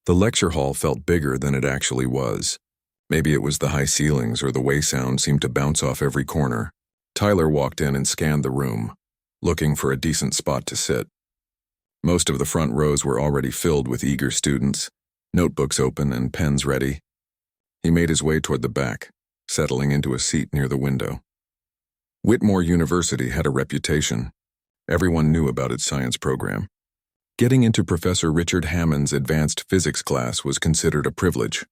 The lecture hall felt bigger than it actually was. Maybe it was the high ceilings or the way sound seemed to bounce off every corner. Tyler walked in and scanned the room, looking for a decent spot to sit. Most of the front rows were already filled with eager students, notebooks open and pens ready. He made his way toward the back, settling into a seat near the window. Whitmore University had a reputation. Everyone knew about its science program. Getting into Professor Richard Hammond's advanced physics class was considered a privilege.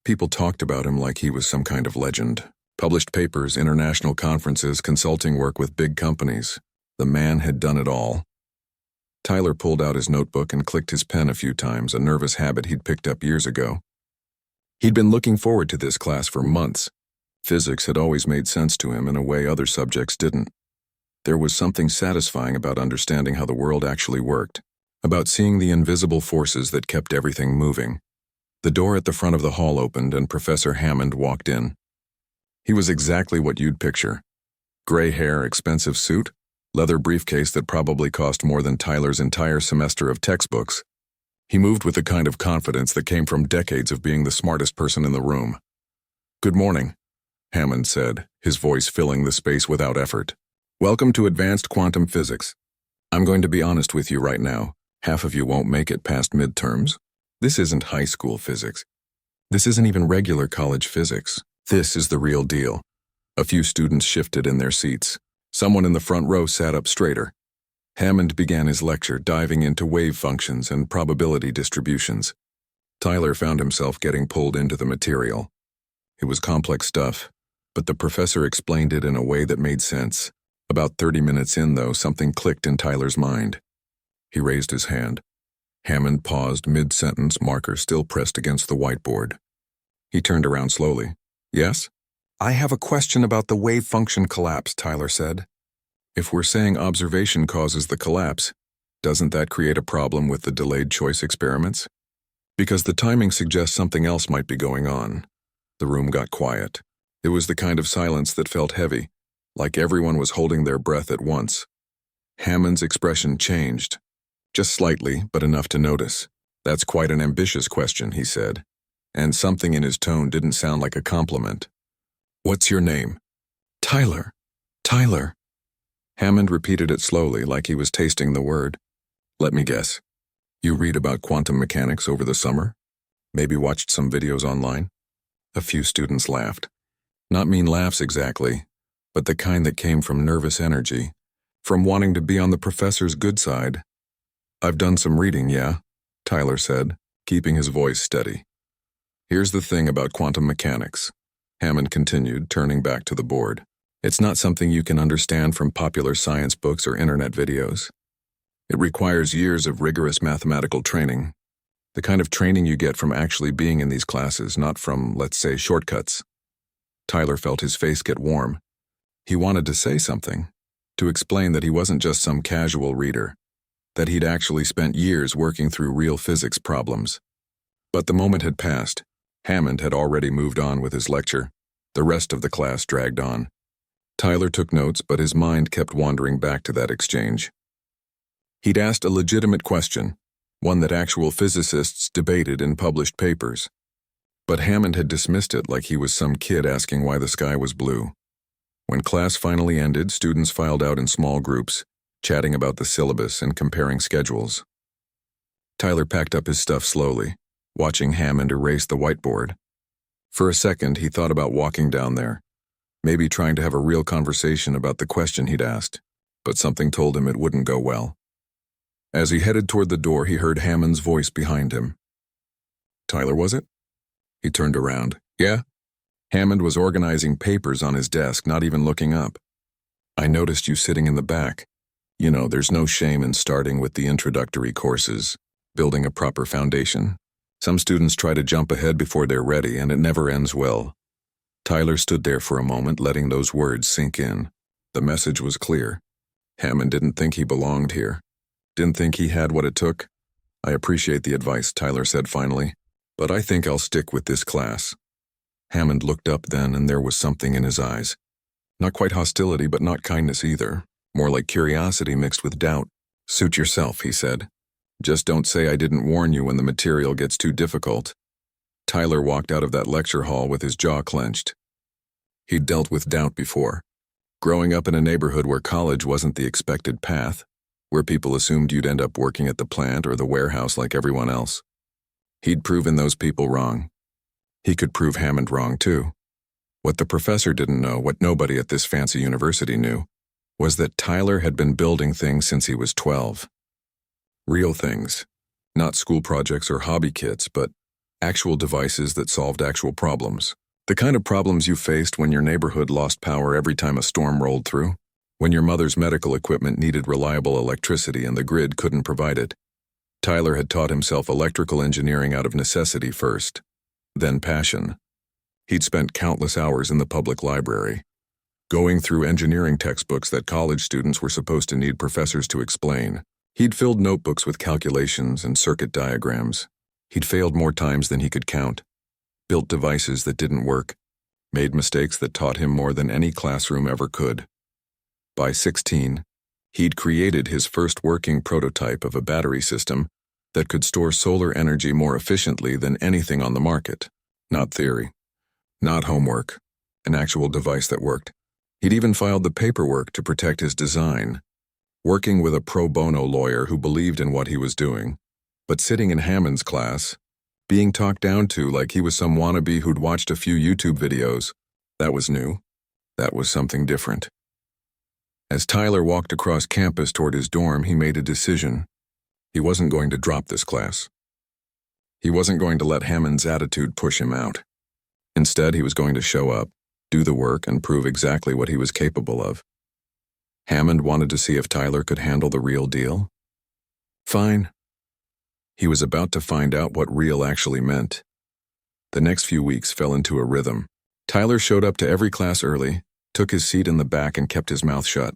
People talked about him like he was some kind of legend. Published papers, international conferences, consulting work with big companies. The man had done it all. Tyler pulled out his notebook and clicked his pen a few times, a nervous habit he'd picked up years ago. He'd been looking forward to this class for months. Physics had always made sense to him in a way other subjects didn't. There was something satisfying about understanding how the world actually worked, about seeing the invisible forces that kept everything moving. The door at the front of the hall opened and Professor Hammond walked in. He was exactly what you'd picture. Gray hair, expensive suit, leather briefcase that probably cost more than Tyler's entire semester of textbooks. He moved with the kind of confidence that came from decades of being the smartest person in the room. "Good morning," Hammond said, his voice filling the space without effort. "Welcome to Advanced Quantum Physics. I'm going to be honest with you right now. Half of you won't make it past midterms. This isn't high school physics. This isn't even regular college physics. This is the real deal." A few students shifted in their seats. Someone in the front row sat up straighter. Hammond began his lecture, diving into wave functions and probability distributions. Tyler found himself getting pulled into the material. It was complex stuff, but the professor explained it in a way that made sense. About 30 minutes in, though, something clicked in Tyler's mind. He raised his hand. Hammond paused mid-sentence, marker still pressed against the whiteboard. He turned around slowly. "Yes?" "I have a question about the wave function collapse," Tyler said. "If we're saying observation causes the collapse, doesn't that create a problem with the delayed choice experiments? Because the timing suggests something else might be going on." The room got quiet. It was the kind of silence that felt heavy, like everyone was holding their breath at once. Hammond's expression changed. Just slightly, but enough to notice. "That's quite an ambitious question," he said, and something in his tone didn't sound like a compliment. "What's your name?" "Tyler. Tyler." Hammond repeated it slowly, like he was tasting the word. "Let me guess. You read about quantum mechanics over the summer? Maybe watched some videos online?" A few students laughed. Not mean laughs exactly, but the kind that came from nervous energy, from wanting to be on the professor's good side. "I've done some reading, yeah," Tyler said, keeping his voice steady. "Here's the thing about quantum mechanics," Hammond continued, turning back to the board. "It's not something you can understand from popular science books or internet videos. It requires years of rigorous mathematical training, the kind of training you get from actually being in these classes, not from, let's say, shortcuts." Tyler felt his face get warm. He wanted to say something, to explain that he wasn't just some casual reader, that he'd actually spent years working through real physics problems. But the moment had passed. Hammond had already moved on with his lecture. The rest of the class dragged on. Tyler took notes, but his mind kept wandering back to that exchange. He'd asked a legitimate question, one that actual physicists debated in published papers. But Hammond had dismissed it like he was some kid asking why the sky was blue. When class finally ended, students filed out in small groups, chatting about the syllabus and comparing schedules. Tyler packed up his stuff slowly, watching Hammond erase the whiteboard. For a second, he thought about walking down there, maybe trying to have a real conversation about the question he'd asked, but something told him it wouldn't go well. As he headed toward the door, he heard Hammond's voice behind him. "Tyler, was it?" He turned around. "Yeah?" Hammond was organizing papers on his desk, not even looking up. "I noticed you sitting in the back. You know, there's no shame in starting with the introductory courses, building a proper foundation. Some students try to jump ahead before they're ready, and it never ends well." Tyler stood there for a moment, letting those words sink in. The message was clear. Hammond didn't think he belonged here. Didn't think he had what it took. "I appreciate the advice," Tyler said finally, "but I think I'll stick with this class." Hammond looked up then, and there was something in his eyes. Not quite hostility, but not kindness either. More like curiosity mixed with doubt. "Suit yourself," he said. Just don't say I didn't warn you when the material gets too difficult. Tyler walked out of that lecture hall with his jaw clenched. He'd dealt with doubt before. Growing up in a neighborhood where college wasn't the expected path, where people assumed you'd end up working at the plant or the warehouse like everyone else. He'd proven those people wrong. He could prove Hammond wrong, too. What the professor didn't know, what nobody at this fancy university knew, was that Tyler had been building things since he was 12. Real things. Not school projects or hobby kits, but actual devices that solved actual problems. The kind of problems you faced when your neighborhood lost power every time a storm rolled through, when your mother's medical equipment needed reliable electricity and the grid couldn't provide it. Tyler had taught himself electrical engineering out of necessity first, then passion. He'd spent countless hours in the public library, going through engineering textbooks that college students were supposed to need professors to explain. He'd filled notebooks with calculations and circuit diagrams. He'd failed more times than he could count, built devices that didn't work, made mistakes that taught him more than any classroom ever could. By 16, he'd created his first working prototype of a battery system that could store solar energy more efficiently than anything on the market. Not theory, not homework, an actual device that worked. He'd even filed the paperwork to protect his design, working with a pro bono lawyer who believed in what he was doing, but sitting in Hammond's class, being talked down to like he was some wannabe who'd watched a few YouTube videos. That was new. That was something different. As Tyler walked across campus toward his dorm, he made a decision. He wasn't going to drop this class. He wasn't going to let Hammond's attitude push him out. Instead, he was going to show up, do the work, and prove exactly what he was capable of. Hammond wanted to see if Tyler could handle the real deal. Fine. He was about to find out what real actually meant. The next few weeks fell into a rhythm. Tyler showed up to every class early, took his seat in the back, and kept his mouth shut.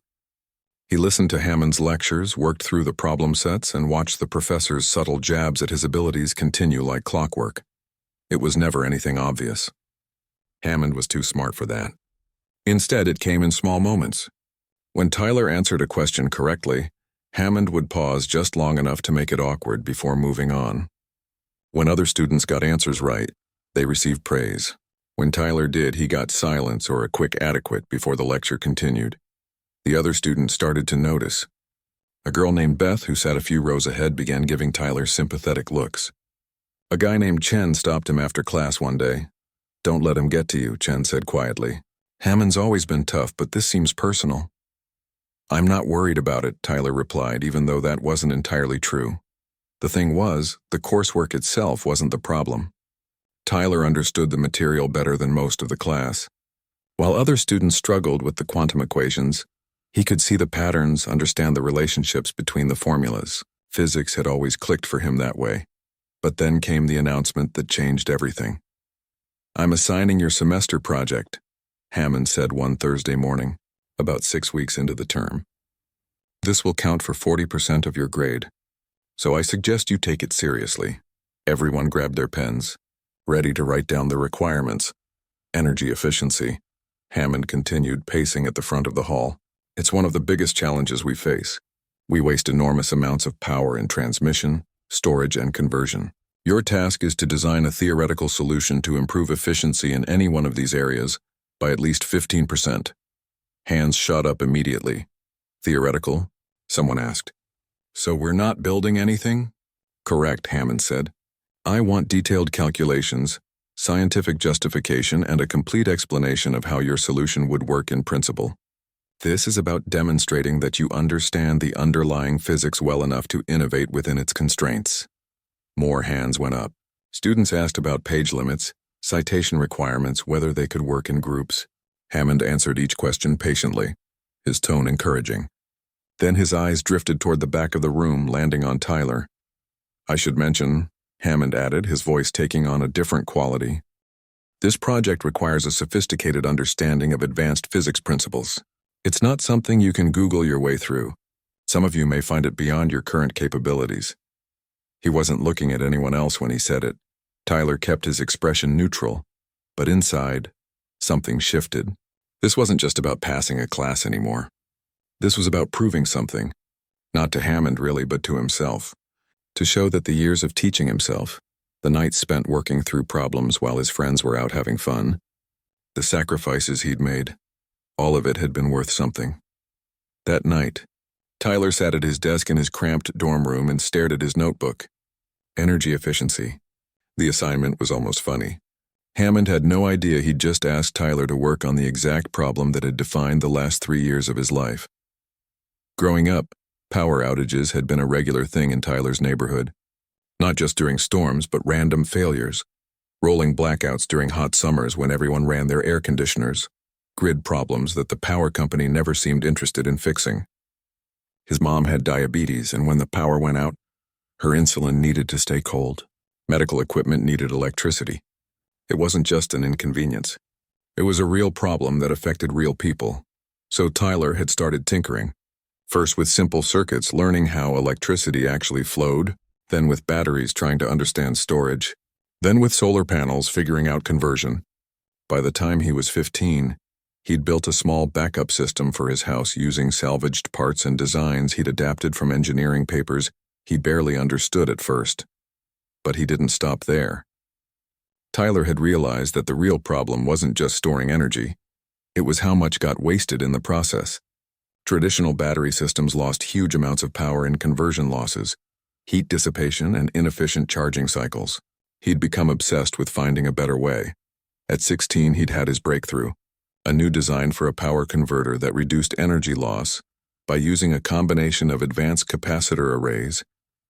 He listened to Hammond's lectures, worked through the problem sets, and watched the professor's subtle jabs at his abilities continue like clockwork. It was never anything obvious. Hammond was too smart for that. Instead, it came in small moments. When Tyler answered a question correctly, Hammond would pause just long enough to make it awkward before moving on. When other students got answers right, they received praise. When Tyler did, he got silence or a quick adequate before the lecture continued. The other students started to notice. A girl named Beth, who sat a few rows ahead, began giving Tyler sympathetic looks. A guy named Chen stopped him after class one day. "Don't let him get to you," Chen said quietly. "Hammond's always been tough, but this seems personal." "I'm not worried about it," Tyler replied, even though that wasn't entirely true. The thing was, the coursework itself wasn't the problem. Tyler understood the material better than most of the class. While other students struggled with the quantum equations, he could see the patterns, understand the relationships between the formulas. Physics had always clicked for him that way. But then came the announcement that changed everything. "I'm assigning your semester project," Hammond said one Thursday morning, about 6 weeks into the term. "This will count for 40% of your grade, so I suggest you take it seriously." Everyone grabbed their pens, ready to write down the requirements. Energy efficiency. Hammond continued, pacing at the front of the hall. "It's one of the biggest challenges we face. We waste enormous amounts of power in transmission, storage, and conversion. Your task is to design a theoretical solution to improve efficiency in any one of these areas by at least 15%. Hands shot up immediately. "Theoretical?" someone asked. "So we're not building anything?" "Correct," Hammond said. "I want detailed calculations, scientific justification, and a complete explanation of how your solution would work in principle. This is about demonstrating that you understand the underlying physics well enough to innovate within its constraints." More hands went up. Students asked about page limits, citation requirements, whether they could work in groups. Hammond answered each question patiently, his tone encouraging. Then his eyes drifted toward the back of the room, landing on Tyler. "I should mention," Hammond added, his voice taking on a different quality, "this project requires a sophisticated understanding of advanced physics principles. It's not something you can Google your way through. Some of you may find it beyond your current capabilities." He wasn't looking at anyone else when he said it. Tyler kept his expression neutral, but inside, something shifted. This wasn't just about passing a class anymore. This was about proving something. Not to Hammond, really, but to himself. to show that the years of teaching himself, the nights spent working through problems while his friends were out having fun, the sacrifices he'd made, all of it had been worth something. That night, Tyler sat at his desk in his cramped dorm room and stared at his notebook. Energy efficiency. The assignment was almost funny. Hammond had no idea he'd just asked Tyler to work on the exact problem that had defined the last 3 years of his life. Growing up, power outages had been a regular thing in Tyler's neighborhood. Not just during storms, but random failures. Rolling blackouts during hot summers when everyone ran their air conditioners. Grid problems that the power company never seemed interested in fixing. His mom had diabetes, and when the power went out, her insulin needed to stay cold. Medical equipment needed electricity. It wasn't just an inconvenience. It was a real problem that affected real people. So Tyler had started tinkering. First with simple circuits, learning how electricity actually flowed, then with batteries trying to understand storage, then with solar panels figuring out conversion. By the time he was 15, he'd built a small backup system for his house using salvaged parts and designs he'd adapted from engineering papers he barely understood at first. But he didn't stop there. Tyler had realized that the real problem wasn't just storing energy, it was how much got wasted in the process. Traditional battery systems lost huge amounts of power in conversion losses, heat dissipation, and inefficient charging cycles. He'd become obsessed with finding a better way. At 16, he'd had his breakthrough, a new design for a power converter that reduced energy loss by using a combination of advanced capacitor arrays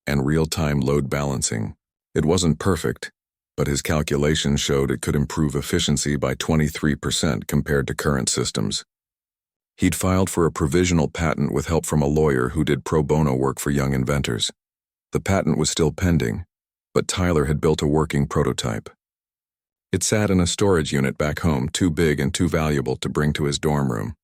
and real-time load balancing. It wasn't perfect, but his calculations showed it could improve efficiency by 23% compared to current systems. He'd filed for a provisional patent with help from a lawyer who did pro bono work for young inventors. The patent was still pending, but Tyler had built a working prototype. It sat in a storage unit back home, too big and too valuable to bring to his dorm room.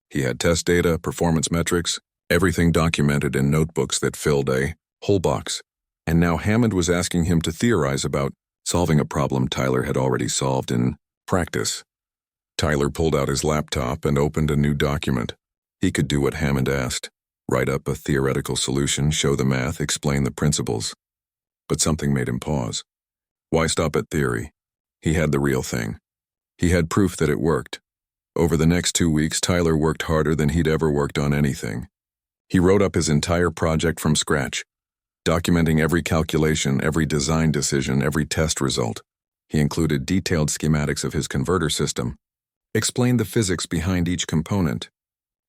He had test data, performance metrics, everything documented in notebooks that filled a whole box. And now Hammond was asking him to theorize about solving a problem Tyler had already solved in practice. Tyler pulled out his laptop and opened a new document. He could do what Hammond asked, write up a theoretical solution, show the math, explain the principles. But something made him pause. Why stop at theory? He had the real thing. He had proof that it worked. Over the next 2 weeks, Tyler worked harder than he'd ever worked on anything. He wrote up his entire project from scratch, documenting every calculation, every design decision, every test result. He included detailed schematics of his converter system, explained the physics behind each component,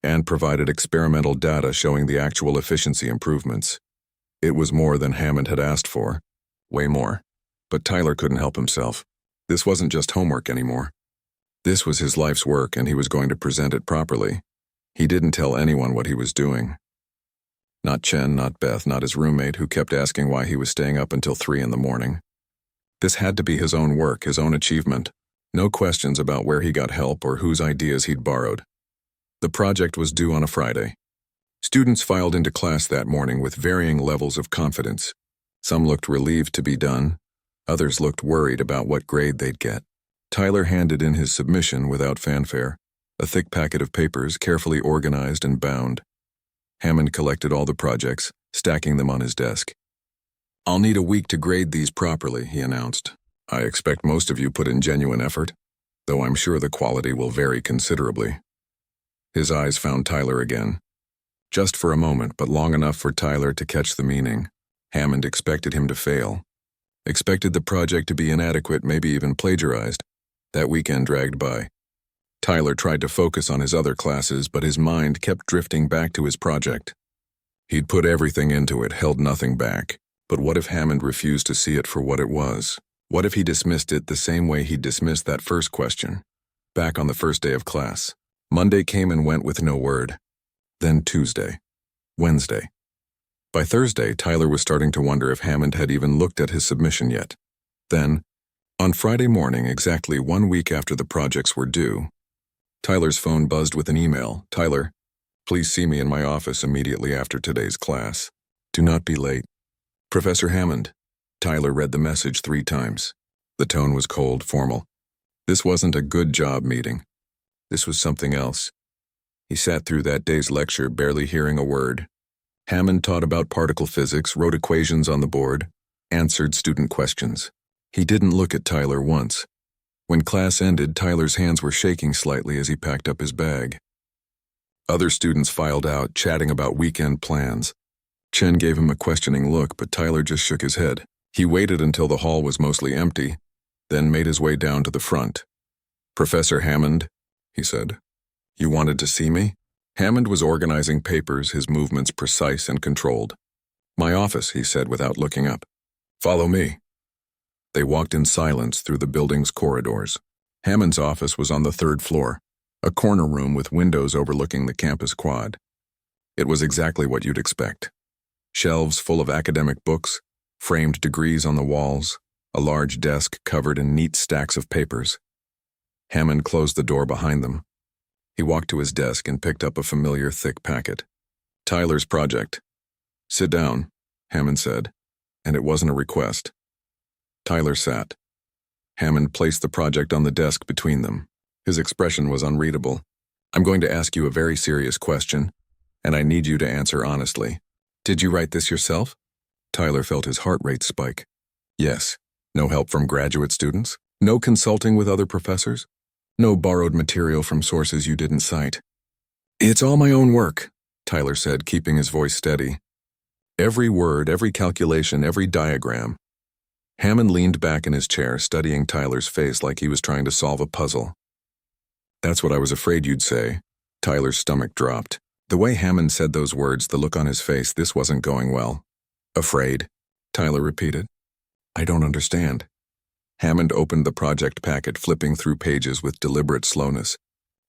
and provided experimental data showing the actual efficiency improvements. It was more than Hammond had asked for, way more. But Tyler couldn't help himself. This wasn't just homework anymore. This was his life's work, and he was going to present it properly. He didn't tell anyone what he was doing. Not Chen, not Beth, not his roommate who kept asking why he was staying up until 3 in the morning. This had to be his own work, his own achievement. No questions about where he got help or whose ideas he'd borrowed. The project was due on a Friday. Students filed into class that morning with varying levels of confidence. Some looked relieved to be done. Others looked worried about what grade they'd get. Tyler handed in his submission without fanfare, a thick packet of papers carefully organized and bound. Hammond collected all the projects, stacking them on his desk. "I'll need a week to grade these properly," he announced. "I expect most of you put in genuine effort, though I'm sure the quality will vary considerably." His eyes found Tyler again. Just for a moment, but long enough for Tyler to catch the meaning. Hammond expected him to fail. Expected the project to be inadequate, maybe even plagiarized. That weekend dragged by. Tyler tried to focus on his other classes, but his mind kept drifting back to his project. He'd put everything into it, held nothing back. But what if Hammond refused to see it for what it was? What if he dismissed it the same way he dismissed that first question? Back on the first day of class. Monday came and went with no word. Then Tuesday. Wednesday. By Thursday, Tyler was starting to wonder if Hammond had even looked at his submission yet. Then, on Friday morning, exactly 1 week after the projects were due, Tyler's phone buzzed with an email. "Tyler, please see me in my office immediately after today's class. Do not be late. Professor Hammond." Tyler read the message 3 times. The tone was cold, formal. This wasn't a good job meeting. This was something else. He sat through that day's lecture, barely hearing a word. Hammond taught about particle physics, wrote equations on the board, answered student questions. He didn't look at Tyler once. When class ended, Tyler's hands were shaking slightly as he packed up his bag. Other students filed out, chatting about weekend plans. Chen gave him a questioning look, but Tyler just shook his head. He waited until the hall was mostly empty, then made his way down to the front. "Professor Hammond," he said. "You wanted to see me?" Hammond was organizing papers, his movements precise and controlled. "My office," he said without looking up. "Follow me." They walked in silence through the building's corridors. Hammond's office was on the 3rd floor, a corner room with windows overlooking the campus quad. It was exactly what you'd expect. Shelves full of academic books, framed degrees on the walls, a large desk covered in neat stacks of papers. Hammond closed the door behind them. He walked to his desk and picked up a familiar thick packet. "Tyler's project." "Sit down," Hammond said, and it wasn't a request. Tyler sat. Hammond placed the project on the desk between them. His expression was unreadable. "I'm going to ask you a very serious question, and I need you to answer honestly. Did you write this yourself?" Tyler felt his heart rate spike. "Yes." "No help from graduate students? No consulting with other professors? No borrowed material from sources you didn't cite?" "It's all my own work," Tyler said, keeping his voice steady. "Every word, every calculation, every diagram." Hammond leaned back in his chair, studying Tyler's face like he was trying to solve a puzzle. "That's what I was afraid you'd say." Tyler's stomach dropped. The way Hammond said those words, the look on his face, this wasn't going well. "Afraid?" Tyler repeated. "I don't understand." Hammond opened the project packet, flipping through pages with deliberate slowness.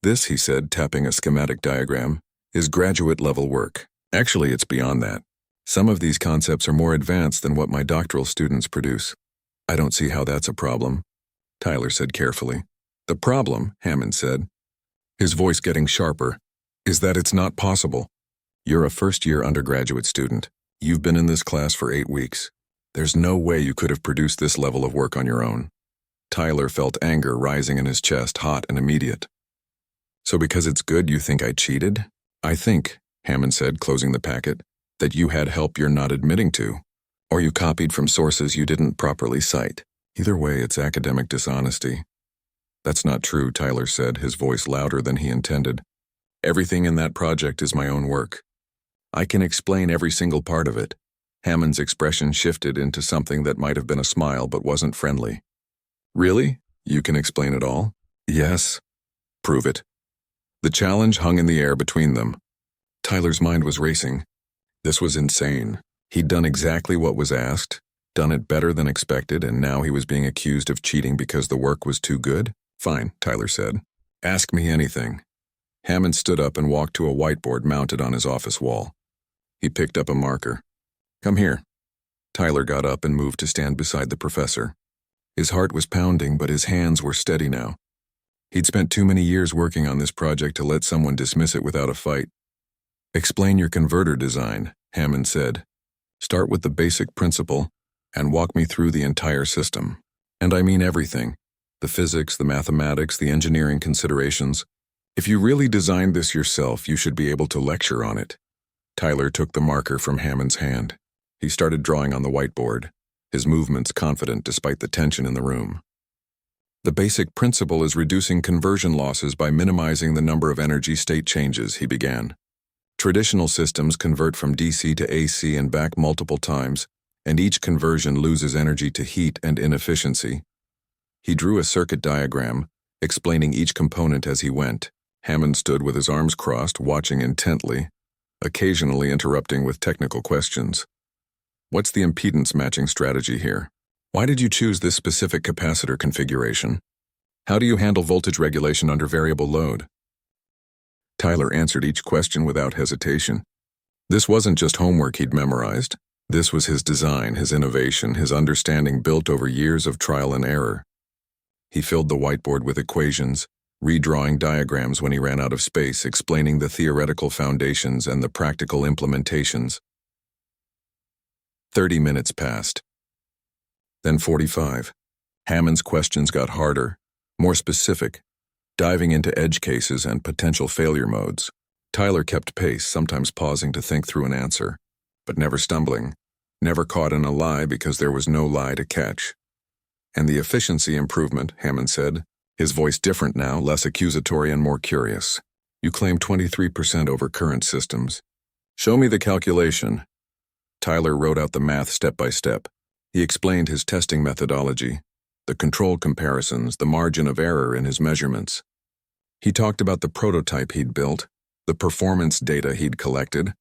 "This," he said, tapping a schematic diagram, "is graduate-level work. Actually, it's beyond that. Some of these concepts are more advanced than what my doctoral students produce." "I don't see how that's a problem," Tyler said carefully. "The problem," Hammond said, his voice getting sharper, "is that it's not possible. You're a first-year undergraduate student. You've been in this class for 8 weeks. There's no way you could have produced this level of work on your own." Tyler felt anger rising in his chest, hot and immediate. "So because it's good, you think I cheated?" "I think," Hammond said, closing the packet, "that you had help you're not admitting to, or you copied from sources you didn't properly cite. Either way, it's academic dishonesty." "That's not true," Tyler said, his voice louder than he intended. "Everything in that project is my own work. I can explain every single part of it." Hammond's expression shifted into something that might have been a smile but wasn't friendly. "Really? You can explain it all?" "Yes." "Prove it." The challenge hung in the air between them. Tyler's mind was racing. This was insane. He'd done exactly what was asked, done it better than expected, and now he was being accused of cheating because the work was too good? "Fine," Tyler said. "Ask me anything." Hammond stood up and walked to a whiteboard mounted on his office wall. He picked up a marker. "Come here." Tyler got up and moved to stand beside the professor. His heart was pounding, but his hands were steady now. He'd spent too many years working on this project to let someone dismiss it without a fight. "Explain your converter design," Hammond said. "Start with the basic principle and walk me through the entire system. And I mean everything. The physics, the mathematics, the engineering considerations. If you really designed this yourself, you should be able to lecture on it." Tyler took the marker from Hammond's hand. He started drawing on the whiteboard, his movements confident despite the tension in the room. "The basic principle is reducing conversion losses by minimizing the number of energy state changes," he began. "Traditional systems convert from DC to AC and back multiple times, and each conversion loses energy to heat and inefficiency." He drew a circuit diagram, explaining each component as he went. Hammond stood with his arms crossed, watching intently, occasionally interrupting with technical questions. "What's the impedance matching strategy here? Why did you choose this specific capacitor configuration? How do you handle voltage regulation under variable load?" Tyler answered each question without hesitation. This wasn't just homework he'd memorized. This was his design, his innovation, his understanding built over years of trial and error. He filled the whiteboard with equations, redrawing diagrams when he ran out of space, explaining the theoretical foundations and the practical implementations. 30 minutes passed. Then 45. Hammond's questions got harder, more specific, diving into edge cases and potential failure modes. Tyler kept pace, sometimes pausing to think through an answer. but never stumbling, never caught in a lie because there was no lie to catch. And the efficiency improvement, Hammond said, his voice different now, less accusatory and more curious. You claim 23% over current systems. Show me the calculation. Tyler wrote out the math step by step. He explained his testing methodology, the control comparisons, the margin of error in his measurements. He talked about the prototype he'd built, the performance data he'd collected,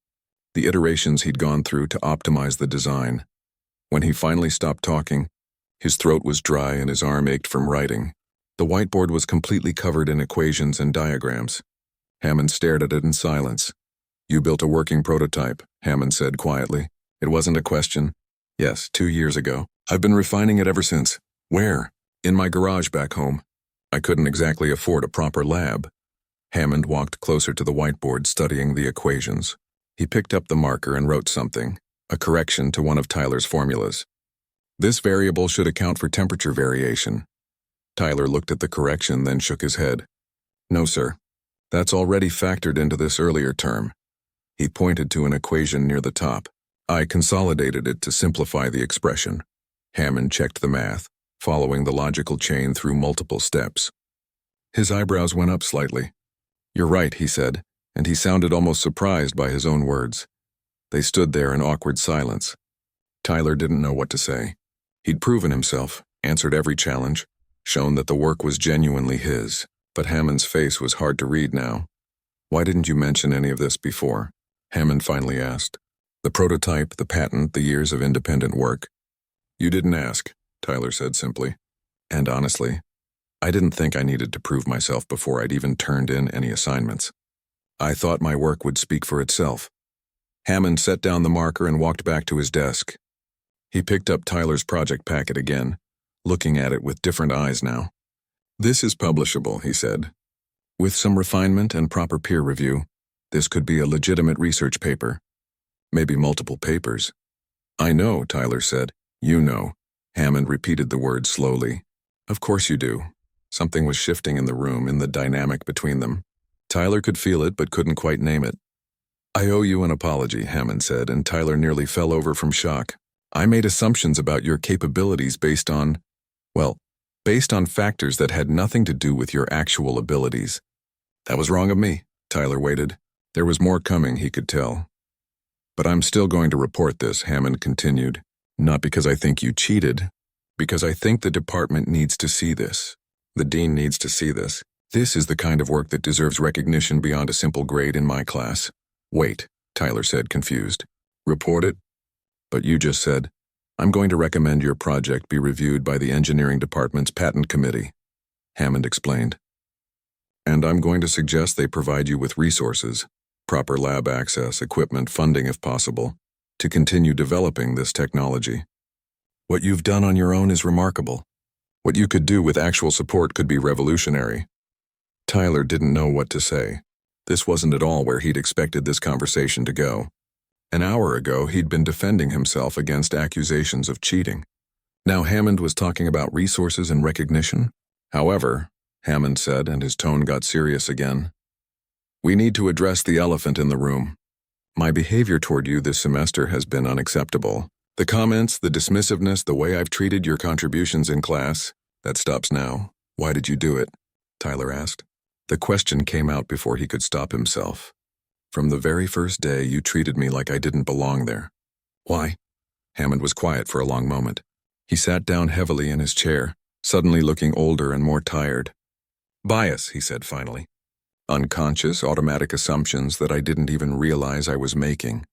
the iterations he'd gone through to optimize the design. When he finally stopped talking, his throat was dry and his arm ached from writing. The whiteboard was completely covered in equations and diagrams. Hammond stared at it in silence. You built a working prototype, Hammond said quietly. It wasn't a question. Yes, 2 years ago. I've been refining it ever since. Where? In my garage back home. I couldn't exactly afford a proper lab. Hammond walked closer to the whiteboard, studying the equations. He picked up the marker and wrote something, a correction to one of Tyler's formulas. This variable should account for temperature variation. Tyler looked at the correction, then shook his head. No, sir. That's already factored into this earlier term. He pointed to an equation near the top. I consolidated it to simplify the expression. Hammond checked the math, following the logical chain through multiple steps. His eyebrows went up slightly. You're right, he said, and he sounded almost surprised by his own words. They stood there in awkward silence. Tyler didn't know what to say. He'd proven himself, answered every challenge, shown that the work was genuinely his, but Hammond's face was hard to read now. Why didn't you mention any of this before? Hammond finally asked. The prototype, the patent, the years of independent work. You didn't ask, Tyler said simply. And honestly, I didn't think I needed to prove myself before I'd even turned in any assignments. I thought my work would speak for itself. Hammond set down the marker and walked back to his desk. He picked up Tyler's project packet again, looking at it with different eyes now. This is publishable, he said. With some refinement and proper peer review, this could be a legitimate research paper. Maybe multiple papers. I know, Tyler said. You know. Hammond repeated the word slowly. Of course you do. Something was shifting in the room, in the dynamic between them. Tyler could feel it but couldn't quite name it. I owe you an apology, Hammond said, and Tyler nearly fell over from shock. I made assumptions about your capabilities based on factors that had nothing to do with your actual abilities. That was wrong of me. Tyler waited. There was more coming, he could tell. But I'm still going to report this, Hammond continued. Not because I think you cheated, because I think the department needs to see this. The dean needs to see this. This is the kind of work that deserves recognition beyond a simple grade in my class. Wait, Tyler said, confused. Report it? But you just said, I'm going to recommend your project be reviewed by the engineering department's patent committee, Hammond explained. And I'm going to suggest they provide you with resources, proper lab access, equipment, funding if possible, to continue developing this technology. What you've done on your own is remarkable. What you could do with actual support could be revolutionary. Tyler didn't know what to say. This wasn't at all where he'd expected this conversation to go. An hour ago, he'd been defending himself against accusations of cheating. Now Hammond was talking about resources and recognition. However, Hammond said, and his tone got serious again, we need to address the elephant in the room. My behavior toward you this semester has been unacceptable. The comments, the dismissiveness, the way I've treated your contributions in class, that stops now. Why did you do it? Tyler asked. The question came out before he could stop himself. From the very first day, you treated me like I didn't belong there. Why? Hammond was quiet for a long moment. He sat down heavily in his chair, suddenly looking older and more tired. Bias, he said finally. Unconscious, automatic assumptions that I didn't even realize I was making.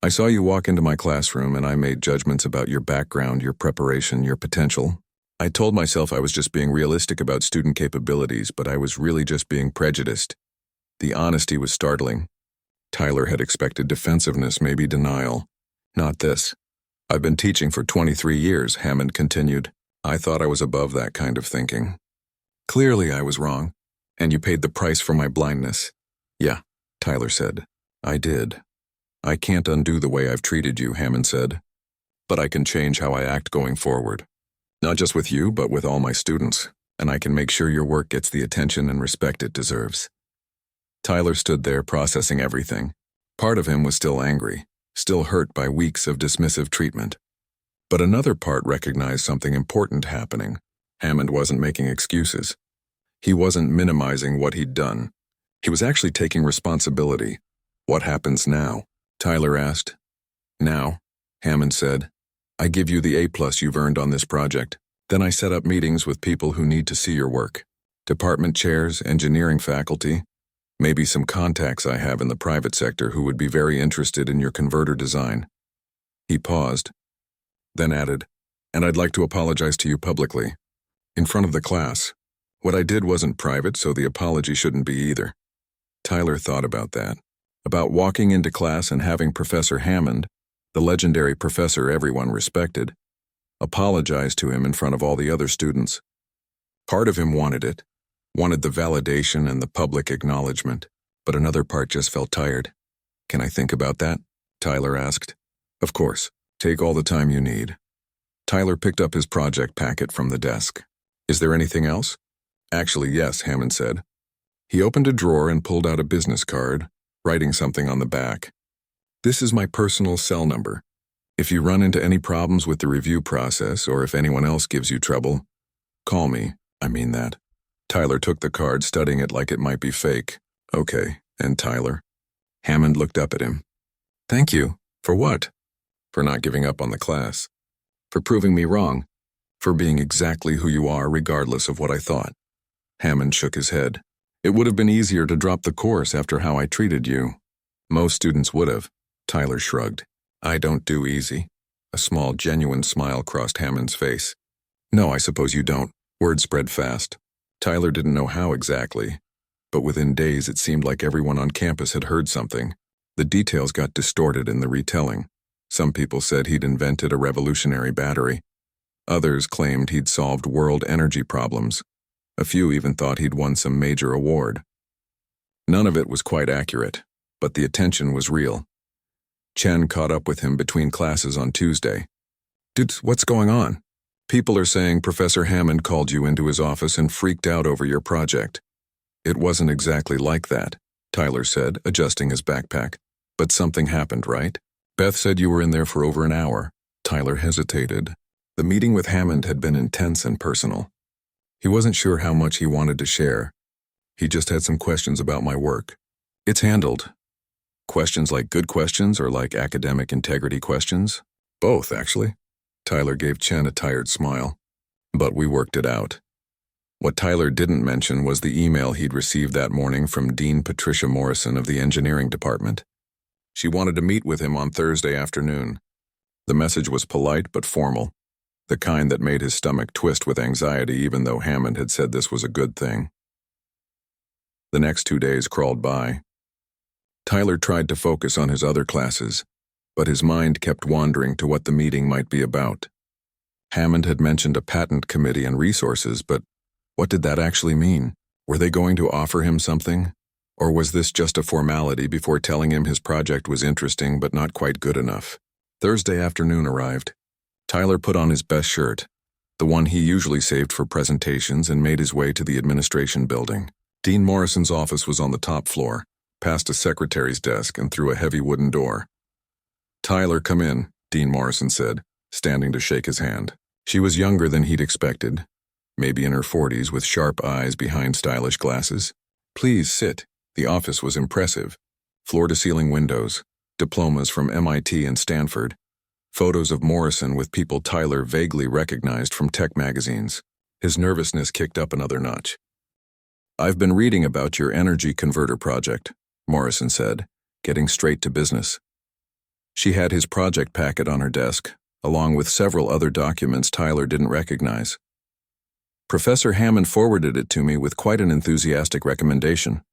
I saw you walk into my classroom and I made judgments about your background, your preparation, your potential. I told myself I was just being realistic about student capabilities, but I was really just being prejudiced. The honesty was startling. Tyler had expected defensiveness, maybe denial. Not this. I've been teaching for 23 years, Hammond continued. I thought I was above that kind of thinking. Clearly I was wrong, and you paid the price for my blindness. Yeah, Tyler said. I did. I can't undo the way I've treated you, Hammond said. But I can change how I act going forward. Not just with you, but with all my students, and I can make sure your work gets the attention and respect it deserves. Tyler stood there processing everything. Part of him was still angry. still hurt by weeks of dismissive treatment. But another part recognized something important happening. Hammond wasn't making excuses. He wasn't minimizing what he'd done. He was actually taking responsibility. "What happens now?" Tyler asked. "Now," Hammond said, "I give you the A+ you've earned on this project. Then I set up meetings with people who need to see your work. Department chairs, engineering faculty, maybe some contacts I have in the private sector who would be very interested in your converter design." He paused, then added, "And I'd like to apologize to you publicly, in front of the class. What I did wasn't private, so the apology shouldn't be either." Tyler thought about that, about walking into class and having Professor Hammond, the legendary professor everyone respected, apologize to him in front of all the other students. Part of him wanted it, wanted the validation and the public acknowledgement, but another part just felt tired. "Can I think about that?" Tyler asked. "Of course. Take all the time you need." Tyler picked up his project packet from the desk. "Is there anything else?" "Actually, yes," Hammond said. He opened a drawer and pulled out a business card, writing something on the back. "This is my personal cell number. If you run into any problems with the review process or if anyone else gives you trouble, call me. I mean that." Tyler took the card, studying it like it might be fake. "Okay, and Tyler?" Hammond looked up at him. "Thank you. For what?" "For not giving up on the class. For proving me wrong. For being exactly who you are regardless of what I thought." Hammond shook his head. "It would have been easier to drop the course after how I treated you." "Most students would have." Tyler shrugged. "I don't do easy." A small, genuine smile crossed Hammond's face. "No, I suppose you don't." Word spread fast. Tyler didn't know how exactly, but within days it seemed like everyone on campus had heard something. The details got distorted in the retelling. Some people said he'd invented a revolutionary battery. Others claimed he'd solved world energy problems. A few even thought he'd won some major award. None of it was quite accurate, but the attention was real. Chen caught up with him between classes on Tuesday. "Dude, what's going on? People are saying Professor Hammond called you into his office and freaked out over your project." "It wasn't exactly like that," Tyler said, adjusting his backpack. "But something happened, right? Beth said you were in there for over an hour." Tyler hesitated. The meeting with Hammond had been intense and personal. He wasn't sure how much he wanted to share. He just had some questions about my work. "It's handled." "Questions like good questions or like academic integrity questions?" "Both, actually." Tyler gave Chen a tired smile. "But we worked it out." What Tyler didn't mention was the email he'd received that morning from Dean Patricia Morrison of the engineering department. She wanted to meet with him on Thursday afternoon. The message was polite but formal, the kind that made his stomach twist with anxiety even though Hammond had said this was a good thing. The next 2 days crawled by. Tyler tried to focus on his other classes, but his mind kept wandering to what the meeting might be about. Hammond had mentioned a patent committee and resources, but what did that actually mean? Were they going to offer him something? Or was this just a formality before telling him his project was interesting but not quite good enough? Thursday afternoon arrived. Tyler put on his best shirt, the one he usually saved for presentations, and made his way to the administration building. Dean Morrison's office was on the top floor, past a secretary's desk and through a heavy wooden door. "Tyler, come in," Dean Morrison said, standing to shake his hand. She was younger than he'd expected, maybe in her 40s with sharp eyes behind stylish glasses. "Please sit." The office was impressive. Floor-to-ceiling windows, diplomas from MIT and Stanford, photos of Morrison with people Tyler vaguely recognized from tech magazines. His nervousness kicked up another notch. "I've been reading about your energy converter project," Morrison said, getting straight to business. She had his project packet on her desk, along with several other documents Tyler didn't recognize. "Professor Hammond forwarded it to me with quite an enthusiastic recommendation."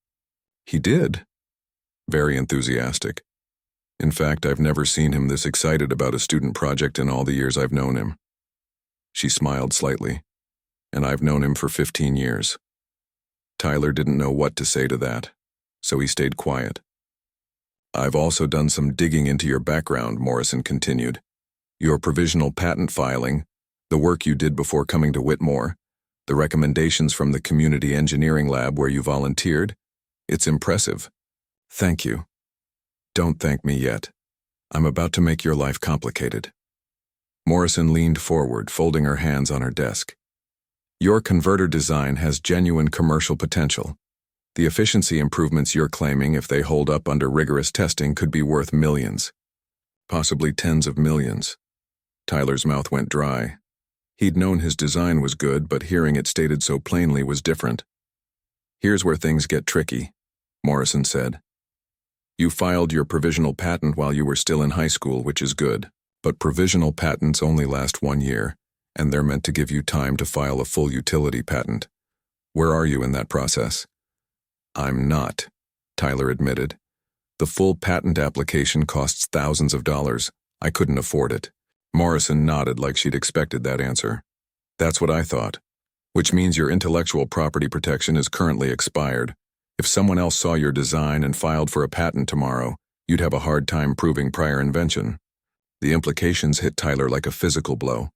"He did?" "Very enthusiastic. In fact, I've never seen him this excited about a student project in all the years I've known him." She smiled slightly. "And I've known him for 15 years. Tyler didn't know what to say to that, so he stayed quiet. "I've also done some digging into your background," Morrison continued. "Your provisional patent filing, the work you did before coming to Whitmore, the recommendations from the community engineering lab where you volunteered. It's impressive." "Thank you." "Don't thank me yet. I'm about to make your life complicated. Morrison leaned forward, folding her hands on her desk. Your converter design has genuine commercial potential. The efficiency improvements you're claiming, if they hold up under rigorous testing, could be worth millions. Possibly tens of millions. Tyler's mouth went dry. He'd known his design was good, but hearing it stated so plainly was different. Here's where things get tricky, Morrison said. You filed your provisional patent while you were still in high school, which is good. But provisional patents only last 1 year, and they're meant to give you time to file a full utility patent. Where are you in that process? I'm not, Tyler admitted. The full patent application costs thousands of dollars. I couldn't afford it. Morrison nodded like she'd expected that answer. That's what I thought. Which means your intellectual property protection is currently expired. If someone else saw your design and filed for a patent tomorrow, you'd have a hard time proving prior invention. The implications hit Tyler like a physical blow.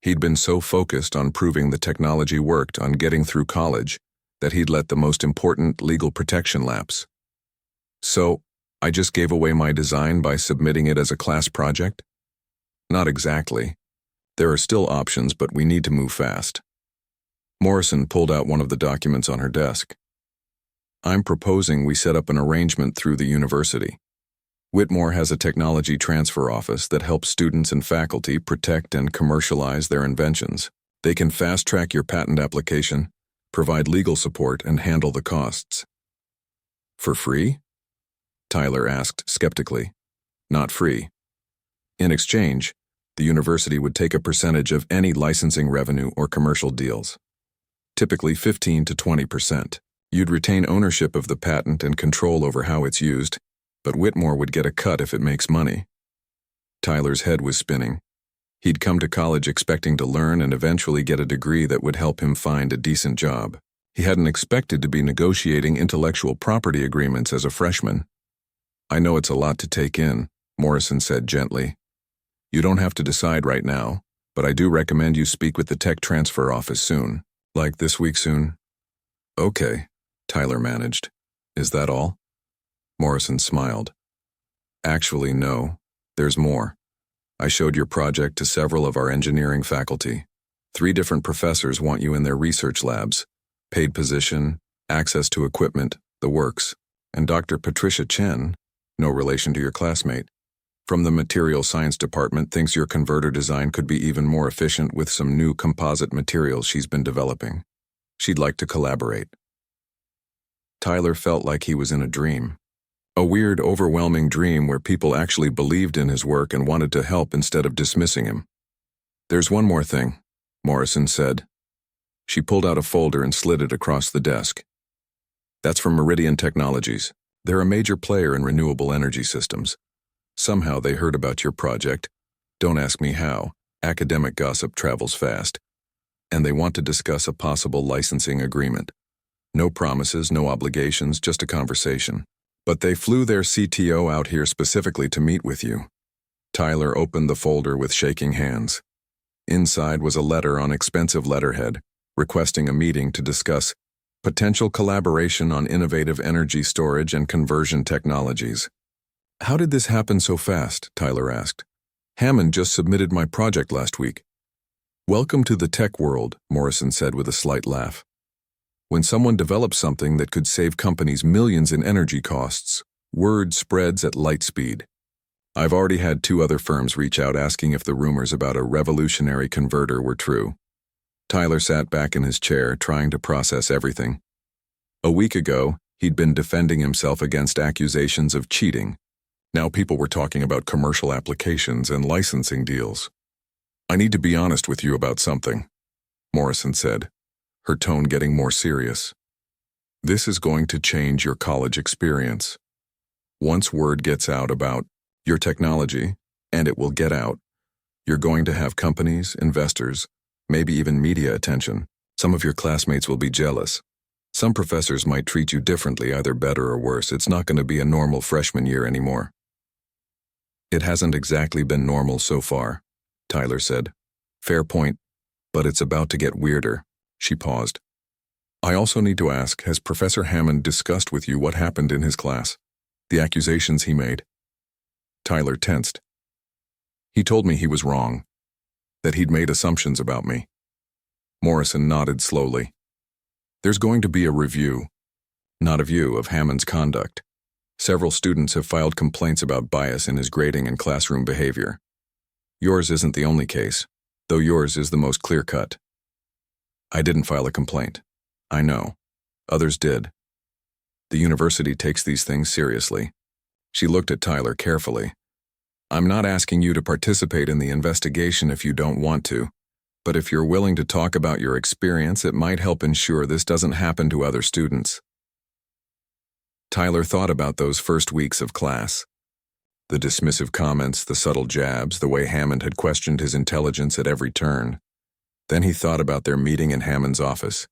He'd been so focused on proving the technology worked, on getting through college, that he'd let the most important legal protection lapse. So, I just gave away my design by submitting it as a class project? Not exactly. There are still options, but we need to move fast. Morrison pulled out one of the documents on her desk. I'm proposing we set up an arrangement through the university. Whitmore has a technology transfer office that helps students and faculty protect and commercialize their inventions. They can fast-track your patent application, provide legal support, and handle the costs. For free? Tyler asked skeptically. Not free. In exchange, the university would take a percentage of any licensing revenue or commercial deals. Typically 15 to 20%. You'd retain ownership of the patent and control over how it's used, but Whitmore would get a cut if it makes money. Tyler's head was spinning. He'd come to college expecting to learn and eventually get a degree that would help him find a decent job. He hadn't expected to be negotiating intellectual property agreements as a freshman. I know it's a lot to take in, Morrison said gently. You don't have to decide right now, but I do recommend you speak with the tech transfer office soon. Like this week soon? Okay, Tyler managed. Is that all? Morrison smiled. Actually, no. There's more. I showed your project to several of our engineering faculty. 3 different professors want you in their research labs. Paid position, access to equipment, the works. And Dr. Patricia Chen, no relation to your classmate, from the material science department, thinks your converter design could be even more efficient with some new composite materials she's been developing. She'd like to collaborate. Tyler felt like he was in a dream. A weird, overwhelming dream where people actually believed in his work and wanted to help instead of dismissing him. There's one more thing, Morrison said. She pulled out a folder and slid it across the desk. That's from Meridian Technologies. They're a major player in renewable energy systems. Somehow they heard about your project. Don't ask me how. Academic gossip travels fast. And they want to discuss a possible licensing agreement. No promises, no obligations, just a conversation. But they flew their CTO out here specifically to meet with you. Tyler opened the folder with shaking hands. Inside was a letter on expensive letterhead, requesting a meeting to discuss potential collaboration on innovative energy storage and conversion technologies. How did this happen so fast? Tyler asked. Hammond just submitted my project last week. Welcome to the tech world, Morrison said with a slight laugh. When someone develops something that could save companies millions in energy costs, word spreads at light speed. I've already had 2 other firms reach out asking if the rumors about a revolutionary converter were true. Tyler sat back in his chair, trying to process everything. A week ago, he'd been defending himself against accusations of cheating. Now people were talking about commercial applications and licensing deals. I need to be honest with you about something, Morrison said, her tone getting more serious. This is going to change your college experience. Once word gets out about your technology, and it will get out, you're going to have companies, investors, maybe even media attention. Some of your classmates will be jealous. Some professors might treat you differently, either better or worse. It's not going to be a normal freshman year anymore. It hasn't exactly been normal so far, Tyler said. Fair point, but it's about to get weirder. She paused. I also need to ask, has Professor Hammond discussed with you what happened in his class? The accusations he made? Tyler tensed. He told me he was wrong, that he'd made assumptions about me. Morrison nodded slowly. There's going to be a review, not a view, of Hammond's conduct. Several students have filed complaints about bias in his grading and classroom behavior. Yours isn't the only case, though yours is the most clear-cut. I didn't file a complaint. I know. Others did. The university takes these things seriously. She looked at Tyler carefully. I'm not asking you to participate in the investigation if you don't want to, but if you're willing to talk about your experience, it might help ensure this doesn't happen to other students. Tyler thought about those first weeks of class. The dismissive comments, the subtle jabs, the way Hammond had questioned his intelligence at every turn. Then he thought about their meeting in Hammond's office,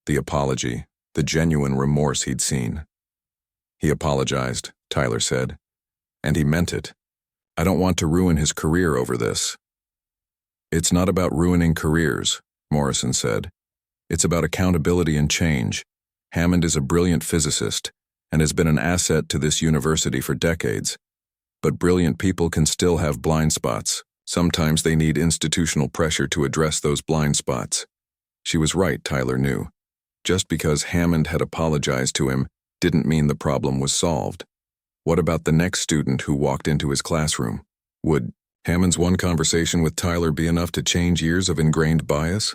the apology, the genuine remorse he'd seen. He apologized, Tyler said, and he meant it. I don't want to ruin his career over this. It's not about ruining careers, Morrison said. It's about accountability and change. Hammond is a brilliant physicist and has been an asset to this university for decades. But brilliant people can still have blind spots. Sometimes they need institutional pressure to address those blind spots. She was right, Tyler knew. Just because Hammond had apologized to him didn't mean the problem was solved. What about the next student who walked into his classroom? Would Hammond's one conversation with Tyler be enough to change years of ingrained bias?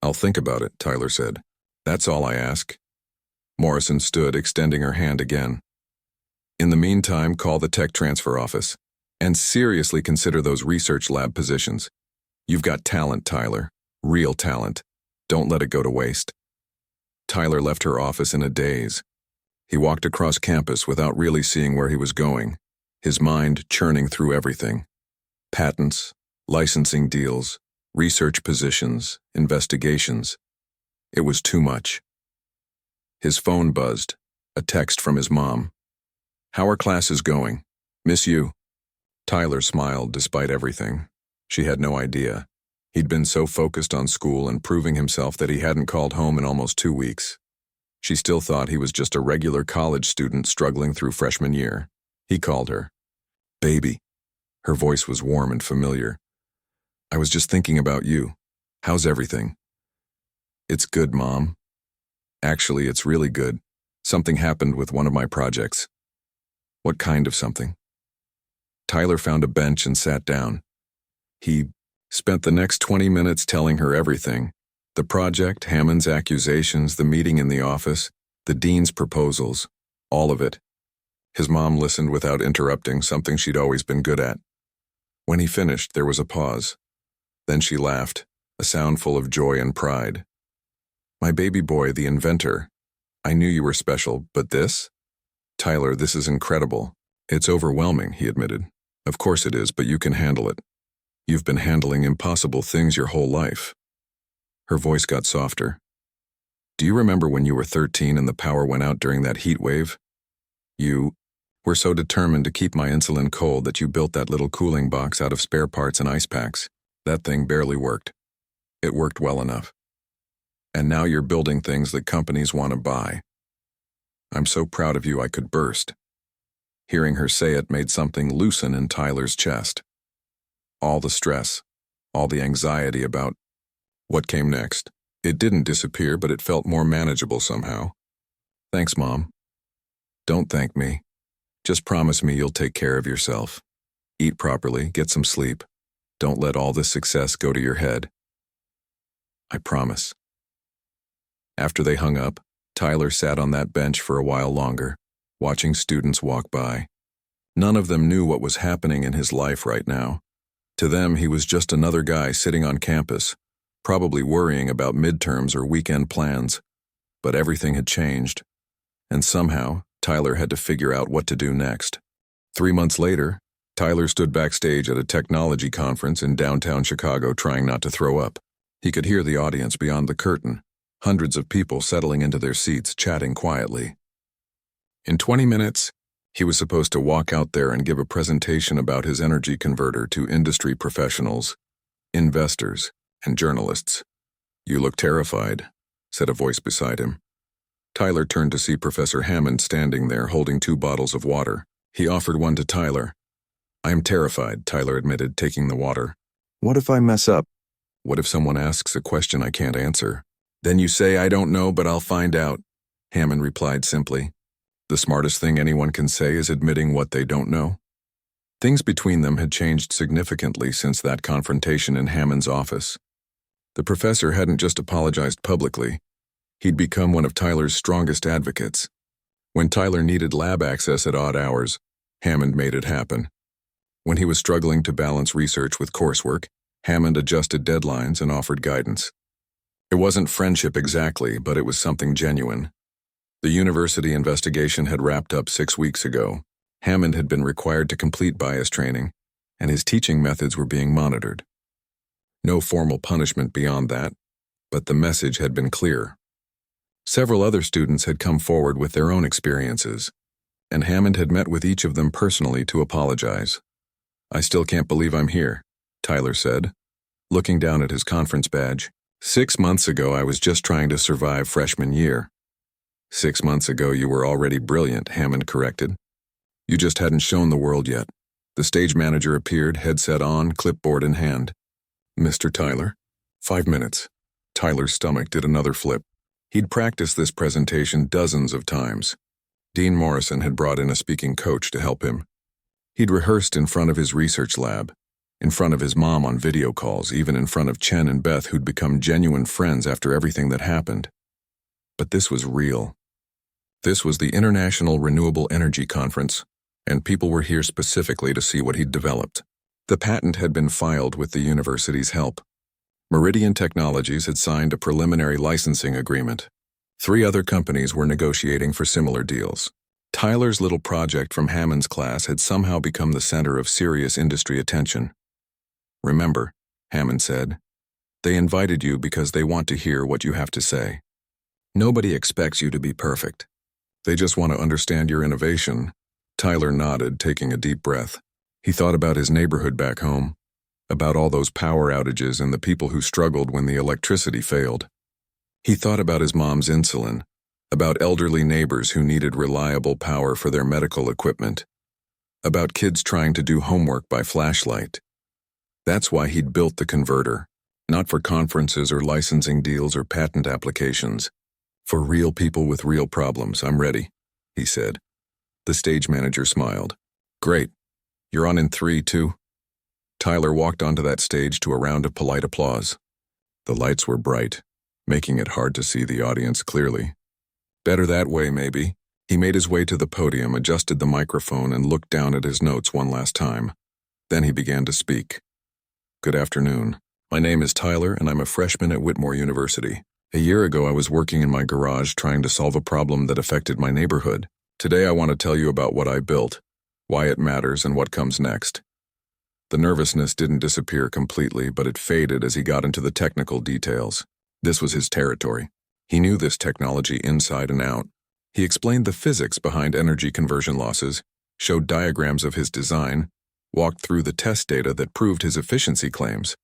I'll think about it, Tyler said. That's all I ask. Morrison stood, extending her hand again. In the meantime, call the tech transfer office and seriously consider those research lab positions. You've got talent, Tyler. Real talent. Don't let it go to waste. Tyler left her office in a daze. He walked across campus without really seeing where he was going, his mind churning through everything. Patents, licensing deals, research positions, investigations. It was too much. His phone buzzed, a text from his mom. How are classes going? Miss you. Tyler smiled despite everything. She had no idea. He'd been so focused on school and proving himself that he hadn't called home in almost 2 weeks. She still thought he was just a regular college student struggling through freshman year. He called her. Baby. Her voice was warm and familiar. I was just thinking about you. How's everything? It's good, Mom. Actually, it's really good. Something happened with one of my projects. What kind of something? Tyler found a bench and sat down. He spent the next 20 minutes telling her everything. The project, Hammond's accusations, the meeting in the office, the dean's proposals, all of it. His mom listened without interrupting, something she'd always been good at. When he finished, there was a pause. Then she laughed, a sound full of joy and pride. My baby boy, the inventor. I knew you were special, but this? Tyler, this is incredible. It's overwhelming, he admitted. Of course it is, but you can handle it. You've been handling impossible things your whole life. Her voice got softer. Do you remember when you were 13 and the power went out during that heat wave? You were so determined to keep my insulin cold that you built that little cooling box out of spare parts and ice packs. That thing barely worked. It worked well enough. And now you're building things that companies want to buy. I'm so proud of you I could burst. Hearing her say it made something loosen in Tyler's chest. All the stress, all the anxiety about what came next. It didn't disappear, but it felt more manageable somehow. Thanks, Mom. Don't thank me. Just promise me you'll take care of yourself. Eat properly, get some sleep. Don't let all this success go to your head. I promise. After they hung up, Tyler sat on that bench for a while longer, watching students walk by. None of them knew what was happening in his life right now. To them, he was just another guy sitting on campus, probably worrying about midterms or weekend plans. But everything had changed, and somehow, Tyler had to figure out what to do next. 3 months later, Tyler stood backstage at a technology conference in downtown Chicago trying not to throw up. He could hear the audience beyond the curtain, hundreds of people settling into their seats, chatting quietly. In 20 minutes, he was supposed to walk out there and give a presentation about his energy converter to industry professionals, investors, and journalists. You look terrified, said a voice beside him. Tyler turned to see Professor Hammond standing there holding 2 bottles of water. He offered one to Tyler. I am terrified, Tyler admitted, taking the water. What if I mess up? What if someone asks a question I can't answer? Then you say, I don't know, but I'll find out, Hammond replied simply. The smartest thing anyone can say is admitting what they don't know. Things between them had changed significantly since that confrontation in Hammond's office. The professor hadn't just apologized publicly. He'd become one of Tyler's strongest advocates. When Tyler needed lab access at odd hours, Hammond made it happen. When he was struggling to balance research with coursework, Hammond adjusted deadlines and offered guidance. It wasn't friendship exactly, but it was something genuine. The university investigation had wrapped up 6 weeks ago. Hammond had been required to complete bias training, and his teaching methods were being monitored. No formal punishment beyond that, but the message had been clear. Several other students had come forward with their own experiences, and Hammond had met with each of them personally to apologize. I still can't believe I'm here, Tyler said, looking down at his conference badge. 6 months ago, I was just trying to survive freshman year. 6 months ago, you were already brilliant, Hammond corrected. You just hadn't shown the world yet. The stage manager appeared, headset on, clipboard in hand. Mr. Tyler? 5 minutes. Tyler's stomach did another flip. He'd practiced this presentation dozens of times. Dean Morrison had brought in a speaking coach to help him. He'd rehearsed in front of his research lab, in front of his mom on video calls, even in front of Chen and Beth, who'd become genuine friends after everything that happened. But this was real. This was the International Renewable Energy Conference, and people were here specifically to see what he'd developed. The patent had been filed with the university's help. Meridian Technologies had signed a preliminary licensing agreement. 3 other companies were negotiating for similar deals. Tyler's little project from Hammond's class had somehow become the center of serious industry attention. Remember, Hammond said, they invited you because they want to hear what you have to say. Nobody expects you to be perfect. They just want to understand your innovation. Tyler nodded, taking a deep breath. He thought about his neighborhood back home, about all those power outages and the people who struggled when the electricity failed. He thought about his mom's insulin, about elderly neighbors who needed reliable power for their medical equipment, about kids trying to do homework by flashlight. That's why he'd built the converter, not for conferences or licensing deals or patent applications. For real people with real problems, I'm ready, he said. The stage manager smiled. Great. You're on in 3, 2. Tyler walked onto that stage to a round of polite applause. The lights were bright, making it hard to see the audience clearly. Better that way, maybe. He made his way to the podium, adjusted the microphone, and looked down at his notes one last time. Then he began to speak. Good afternoon. My name is Tyler, and I'm a freshman at Whitmore University. A year ago, I was working in my garage trying to solve a problem that affected my neighborhood. Today, I want to tell you about what I built, why it matters, and what comes next. The nervousness didn't disappear completely, but it faded as he got into the technical details. This was his territory. He knew this technology inside and out. He explained the physics behind energy conversion losses, showed diagrams of his design, walked through the test data that proved his efficiency claims.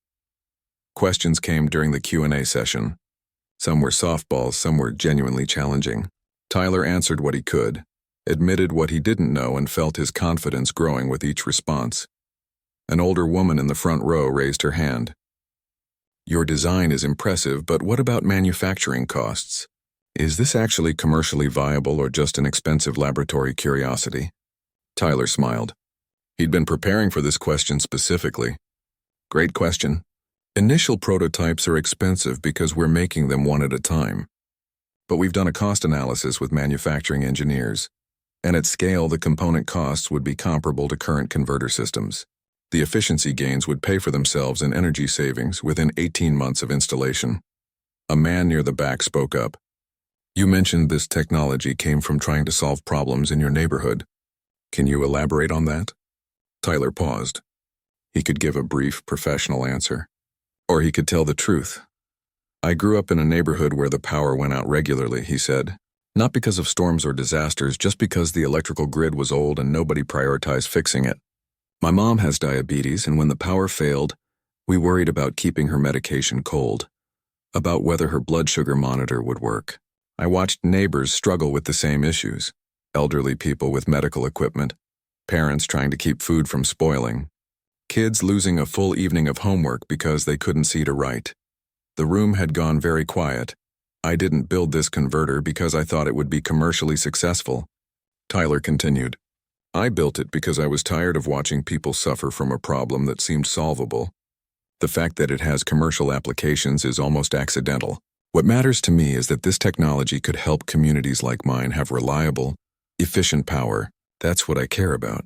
Questions came during the Q&A session. Some were softballs, some were genuinely challenging. Tyler answered what he could, admitted what he didn't know, and felt his confidence growing with each response. An older woman in the front row raised her hand. Your design is impressive, but what about manufacturing costs? Is this actually commercially viable or just an expensive laboratory curiosity? Tyler smiled. He'd been preparing for this question specifically. Great question. Initial prototypes are expensive because we're making them one at a time. But we've done a cost analysis with manufacturing engineers, and at scale the component costs would be comparable to current converter systems. The efficiency gains would pay for themselves in energy savings within 18 months of installation. A man near the back spoke up. You mentioned this technology came from trying to solve problems in your neighborhood. Can you elaborate on that? Tyler paused. He could give a brief, professional answer. Or he could tell the truth. I grew up in a neighborhood where the power went out regularly, he said. Not because of storms or disasters, just because the electrical grid was old and nobody prioritized fixing it. My mom has diabetes, and when the power failed, we worried about keeping her medication cold, about whether her blood sugar monitor would work. I watched neighbors struggle with the same issues, elderly people with medical equipment, Parents trying to keep food from spoiling. Kids losing a full evening of homework because they couldn't see to write. The room had gone very quiet. I didn't build this converter because I thought it would be commercially successful. Tyler continued. I built it because I was tired of watching people suffer from a problem that seemed solvable. The fact that it has commercial applications is almost accidental. What matters to me is that this technology could help communities like mine have reliable, efficient power. That's what I care about.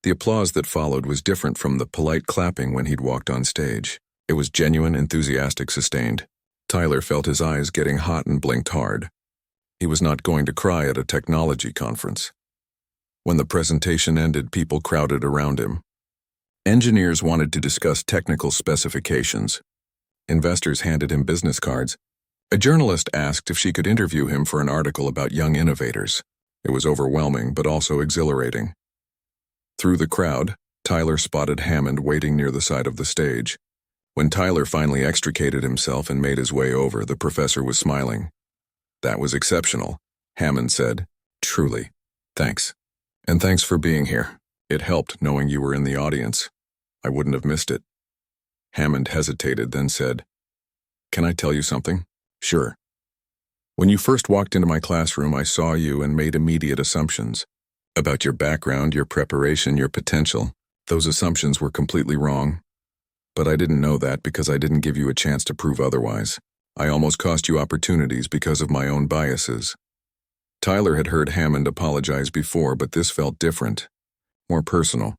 The applause that followed was different from the polite clapping when he'd walked on stage. It was genuine, enthusiastic, sustained. Tyler felt his eyes getting hot and blinked hard. He was not going to cry at a technology conference. When the presentation ended, people crowded around him. Engineers wanted to discuss technical specifications. Investors handed him business cards. A journalist asked if she could interview him for an article about young innovators. It was overwhelming, but also exhilarating. Through the crowd, Tyler spotted Hammond waiting near the side of the stage. When Tyler finally extricated himself and made his way over, the professor was smiling. That was exceptional, Hammond said. Truly. Thanks. And thanks for being here. It helped knowing you were in the audience. I wouldn't have missed it. Hammond hesitated, then said, Can I tell you something? Sure. When you first walked into my classroom, I saw you and made immediate assumptions. About your background, your preparation, your potential. Those assumptions were completely wrong. But I didn't know that because I didn't give you a chance to prove otherwise. I almost cost you opportunities because of my own biases. Tyler had heard Hammond apologize before, but this felt different, more personal.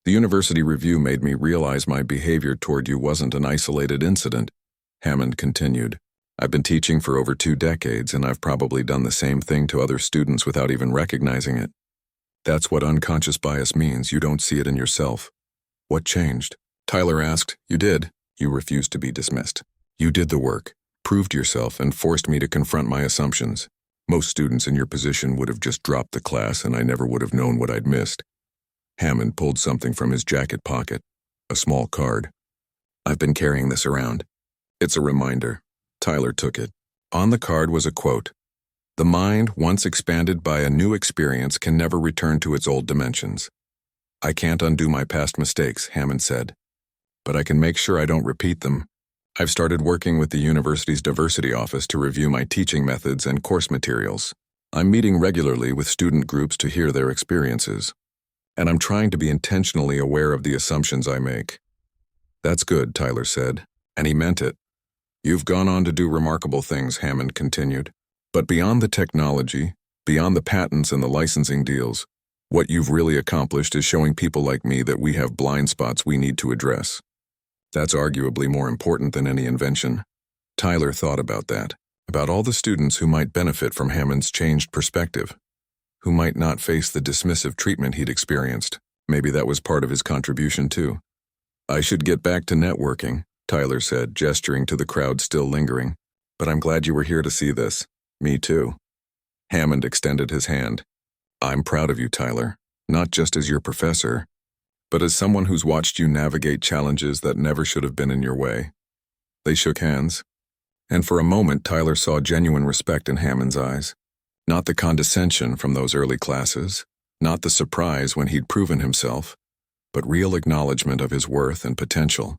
The university review made me realize my behavior toward you wasn't an isolated incident, Hammond continued. I've been teaching for over 2 decades, and I've probably done the same thing to other students without even recognizing it. That's what unconscious bias means. You don't see it in yourself. What changed? Tyler asked. You did. You refused to be dismissed. You did the work, proved yourself, and forced me to confront my assumptions. Most students in your position would have just dropped the class, and I never would have known what I'd missed. Hammond pulled something from his jacket pocket, a small card. I've been carrying this around. It's a reminder. Tyler took it. On the card was a quote. The mind, once expanded by a new experience, can never return to its old dimensions. I can't undo my past mistakes, Hammond said. But I can make sure I don't repeat them. I've started working with the university's diversity office to review my teaching methods and course materials. I'm meeting regularly with student groups to hear their experiences. And I'm trying to be intentionally aware of the assumptions I make. That's good, Tyler said, and he meant it. You've gone on to do remarkable things, Hammond continued. But beyond the technology, beyond the patents and the licensing deals, what you've really accomplished is showing people like me that we have blind spots we need to address. That's arguably more important than any invention. Tyler thought about that, about all the students who might benefit from Hammond's changed perspective, who might not face the dismissive treatment he'd experienced. Maybe that was part of his contribution too. I should get back to networking, Tyler said, gesturing to the crowd still lingering. But I'm glad you were here to see this. Me too. Hammond extended his hand. I'm proud of you, Tyler, not just as your professor, but as someone who's watched you navigate challenges that never should have been in your way. They shook hands, and for a moment Tyler saw genuine respect in Hammond's eyes. Not the condescension from those early classes, not the surprise when he'd proven himself, but real acknowledgement of his worth and potential.